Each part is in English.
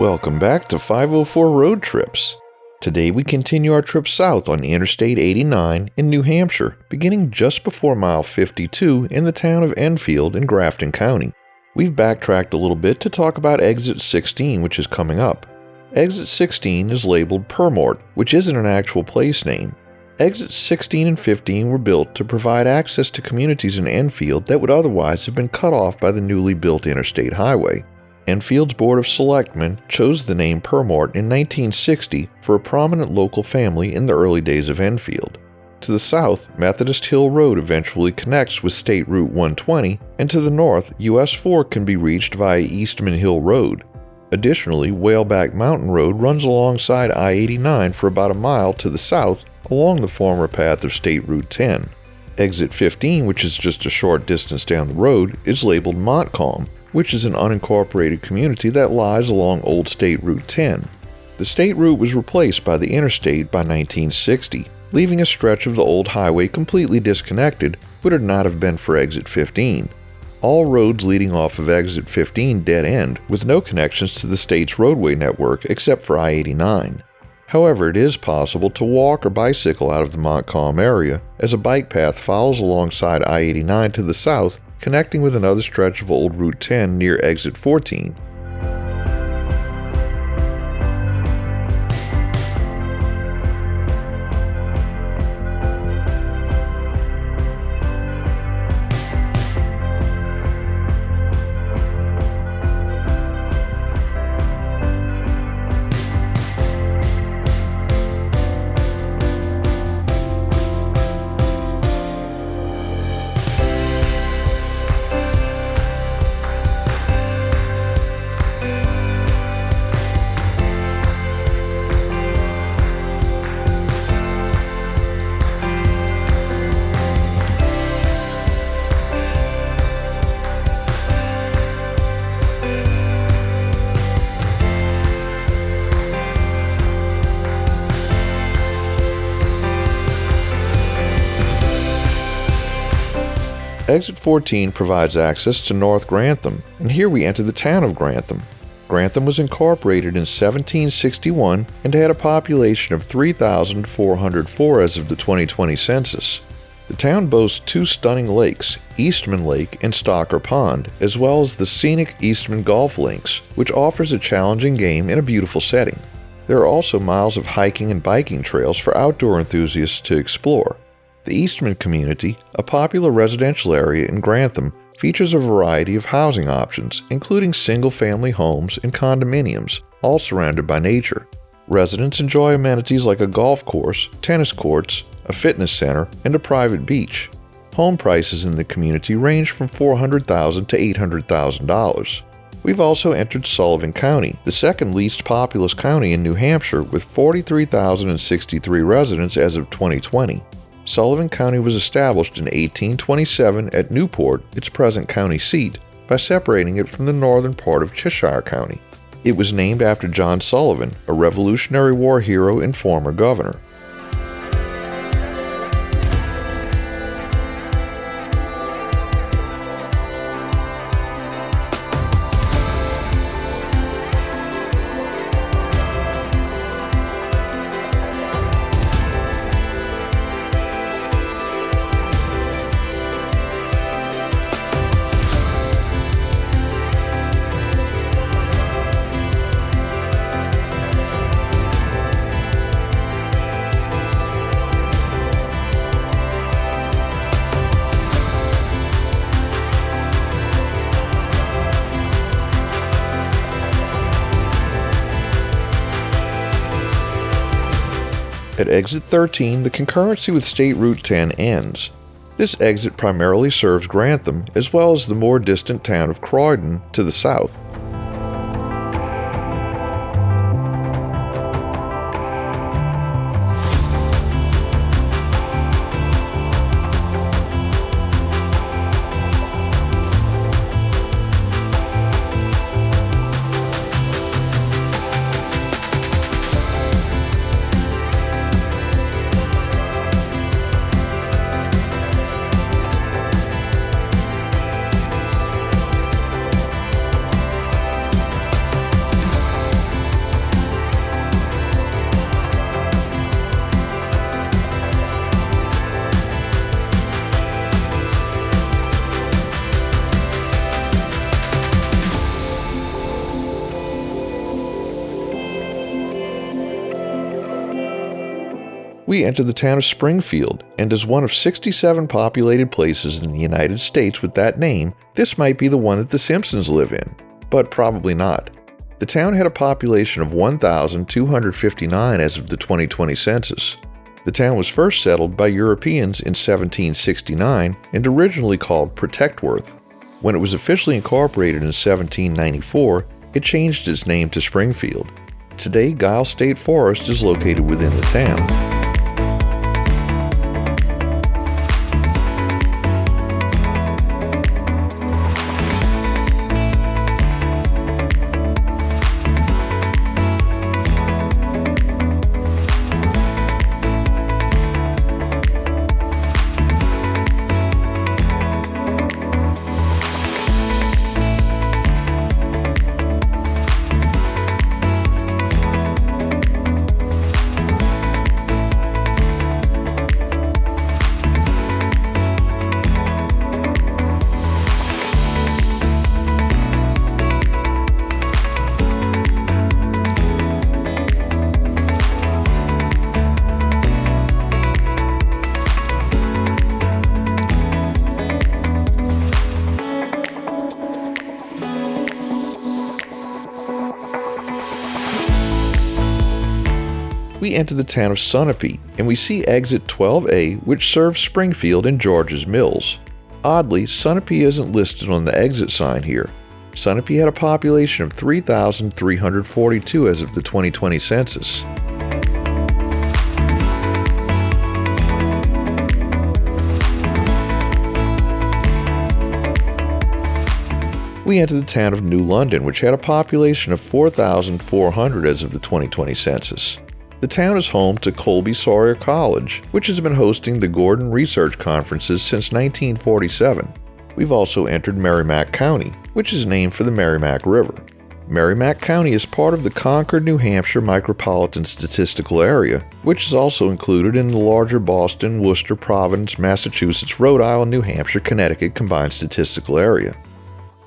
Welcome back to 504 Road Trips. Today we continue our trip south on Interstate 89 in New Hampshire, beginning just before mile 52 in the town of Enfield in Grafton County. We've backtracked a little bit to talk about Exit 16, which is coming up. Exit 16 is labeled Permort, which isn't an actual place name. Exits 16 and 15 were built to provide access to communities in Enfield that would otherwise have been cut off by the newly built interstate highway. Enfield's Board of Selectmen chose the name Permort in 1960 for a prominent local family in the early days of Enfield. To the south, Methodist Hill Road eventually connects with State Route 120, and to the north, US 4 can be reached via Eastman Hill Road. Additionally, Whaleback Mountain Road runs alongside I-89 for about a mile to the south along the former path of State Route 10. Exit 15, which is just a short distance down the road, is labeled Montcalm, which is an unincorporated community that lies along Old State Route 10. The state route was replaced by the interstate by 1960, leaving a stretch of the old highway completely disconnected would it not have been for Exit 15. All roads leading off of Exit 15 dead end, with no connections to the state's roadway network except for I-89. However, it is possible to walk or bicycle out of the Montcalm area, as a bike path follows alongside I-89 to the south, connecting with another stretch of Old Route 10 near Exit 14. Exit 14 provides access to North Grantham, and here we enter the town of Grantham. Grantham was incorporated in 1761 and had a population of 3,404 as of the 2020 census. The town boasts two stunning lakes, Eastman Lake and Stocker Pond, as well as the scenic Eastman Golf Links, which offers a challenging game in a beautiful setting. There are also miles of hiking and biking trails for outdoor enthusiasts to explore. The Eastman community, a popular residential area in Grantham, features a variety of housing options, including single-family homes and condominiums, all surrounded by nature. Residents enjoy amenities like a golf course, tennis courts, a fitness center, and a private beach. Home prices in the community range from $400,000 to $800,000. We've also entered Sullivan County, the second least populous county in New Hampshire, with 43,063 residents as of 2020. Sullivan County was established in 1827 at Newport, its present county seat, by separating it from the northern part of Cheshire County. It was named after John Sullivan, a Revolutionary War hero and former governor. At exit 13, the concurrency with State Route 10 ends. This exit primarily serves Grantham, as well as the more distant town of Croydon to the south. We enter the town of Springfield, and as one of 67 populated places in the United States with that name, this might be the one that the Simpsons live in, but probably not. The town had a population of 1,259 as of the 2020 census. The town was first settled by Europeans in 1769 and originally called Protectworth. When it was officially incorporated in 1794, it changed its name to Springfield. Today, Giles State Forest is located within the town. We enter the town of Sunapee, and we see exit 12A, which serves Springfield and George's Mills. Oddly, Sunapee isn't listed on the exit sign here. Sunapee had a population of 3,342 as of the 2020 census. We enter the town of New London, which had a population of 4,400 as of the 2020 census. The town is home to Colby Sawyer College, which has been hosting the Gordon Research Conferences since 1947. We've also entered Merrimack County, which is named for the Merrimack River. Merrimack County is part of the Concord, New Hampshire Micropolitan Statistical Area, which is also included in the larger Boston, Worcester, Providence, Massachusetts, Rhode Island, New Hampshire, Connecticut Combined Statistical Area.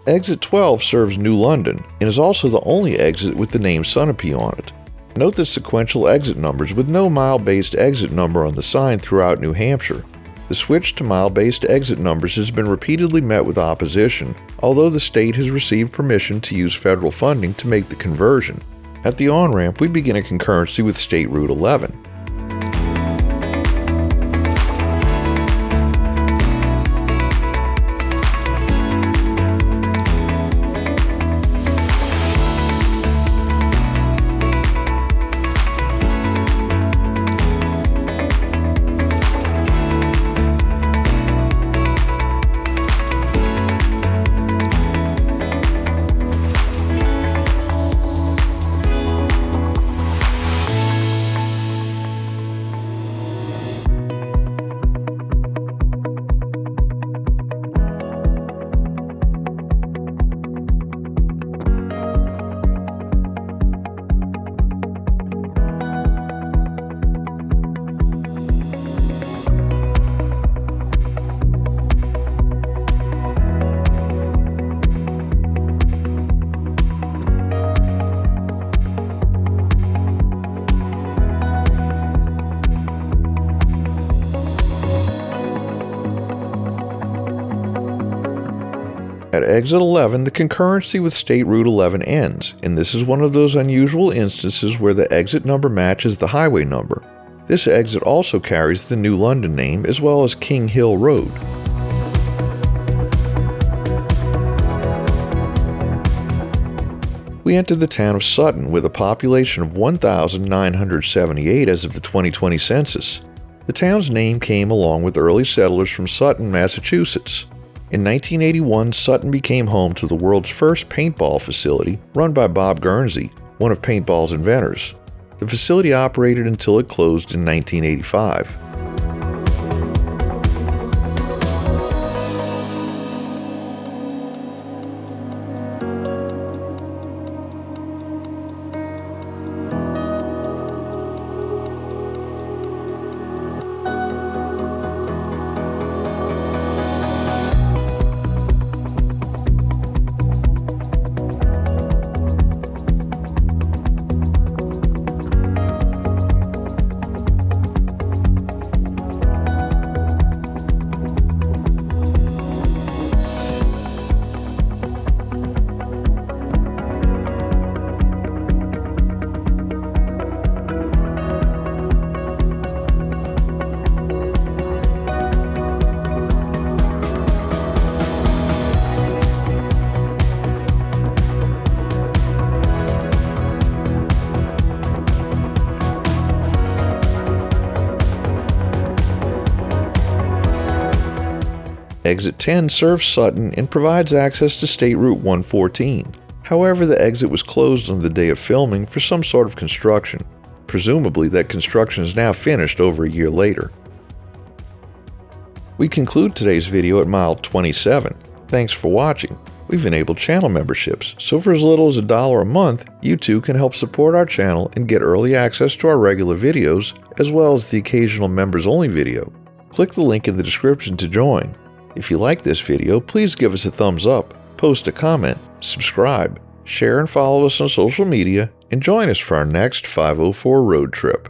Exit 12 serves New London and is also the only exit with the name Sunapee on it. Note the sequential exit numbers with no mile-based exit number on the sign throughout New Hampshire. The switch to mile-based exit numbers has been repeatedly met with opposition, although the state has received permission to use federal funding to make the conversion. At the on-ramp, we begin a concurrency with State Route 11. At exit 11, the concurrency with State Route 11 ends, and this is one of those unusual instances where the exit number matches the highway number. This exit also carries the New London name as well as King Hill Road. We enter the town of Sutton with a population of 1,978 as of the 2020 census. The town's name came along with early settlers from Sutton, Massachusetts. In 1981, Sutton became home to the world's first paintball facility, run by Bob Guernsey, one of paintball's inventors. The facility operated until it closed in 1985. Exit 10 serves Sutton and provides access to State Route 114. However, the exit was closed on the day of filming for some sort of construction. Presumably, that construction is now finished over a year later. We conclude today's video at mile 27. Thanks for watching. We've enabled channel memberships, so for as little as $1 a month, you too can help support our channel and get early access to our regular videos, as well as the occasional members-only video. Click the link in the description to join. If you like this video, please give us a thumbs up, post a comment, subscribe, share and follow us on social media, and join us for our next 504 road trip.